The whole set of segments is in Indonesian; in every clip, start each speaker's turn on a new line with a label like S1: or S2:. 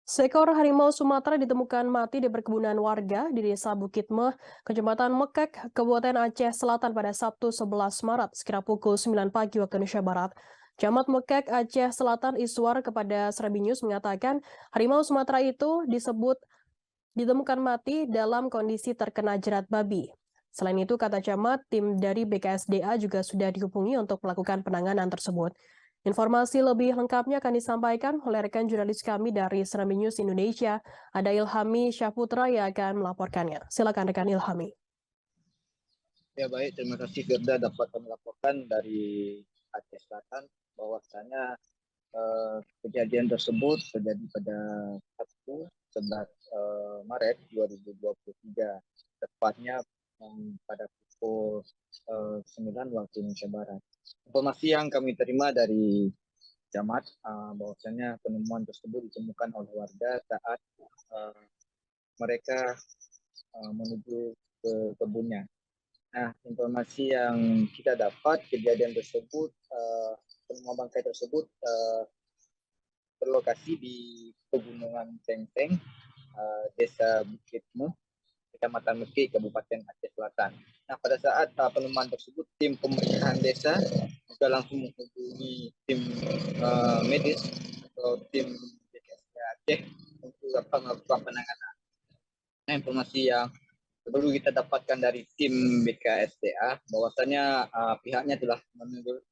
S1: Seekor harimau Sumatera ditemukan mati di perkebunan warga di Desa Bukit Meh, Kecamatan Mekek, Kabupaten Aceh Selatan pada Sabtu 11 Maret, sekira pukul 9 pagi waktu Indonesia Barat. Camat Mekek, Aceh Selatan Iswar kepada Serabi News mengatakan harimau Sumatera itu ditemukan mati dalam kondisi terkena jerat babi. Selain itu, kata camat, tim dari BKSDA juga sudah dihubungi untuk melakukan penanganan tersebut. Informasi lebih lengkapnya akan disampaikan oleh rekan jurnalis kami dari Serambi News Indonesia, ada Ilhami Syahputra yang akan melaporkannya. Silakan rekan Ilhami.
S2: Ya baik, terima kasih Firda dapat melaporkan dari Aceh Selatan bahwasanya kejadian tersebut terjadi pada Sabtu 11 Maret 2023, tepatnya pada pukul 9 waktu Indonesia Barat. Informasi yang kami terima dari camat bahwasanya penemuan tersebut ditemukan oleh warga saat mereka menuju ke kebunnya. Nah, informasi yang kita dapat, kejadian tersebut, semua bangkai tersebut berlokasi di Pegunungan Tengteng, Desa Bukit Meh, Kecamatan Mekik, Kabupaten Aceh Selatan. Nah, pada saat penemuan tersebut, tim pemeriksaan desa juga langsung menghubungi tim medis atau tim BKSDA Aceh untuk dapat melakukan penanganan. Nah, informasi yang perlu kita dapatkan dari tim BKSDA bahwasanya pihaknya telah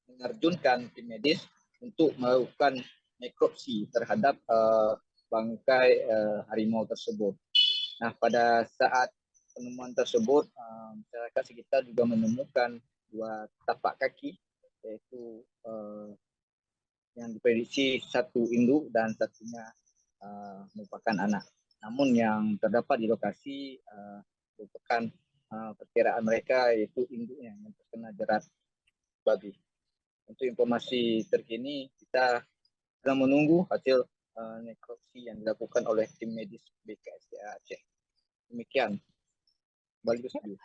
S2: menerjunkan tim medis untuk melakukan nekropsi terhadap bangkai harimau tersebut. Nah, pada saat penemuan tersebut, masyarakat sekitar juga menemukan dua tapak kaki, yaitu yang diprediksi satu induk dan satunya merupakan anak. Namun yang terdapat di lokasi merupakan perkiraan mereka yaitu induknya yang terkena jerat babi. Untuk informasi terkini, kita sedang menunggu hasil nekropsi yang dilakukan oleh tim medis BKSDA Aceh. Demikian, balik ke studio.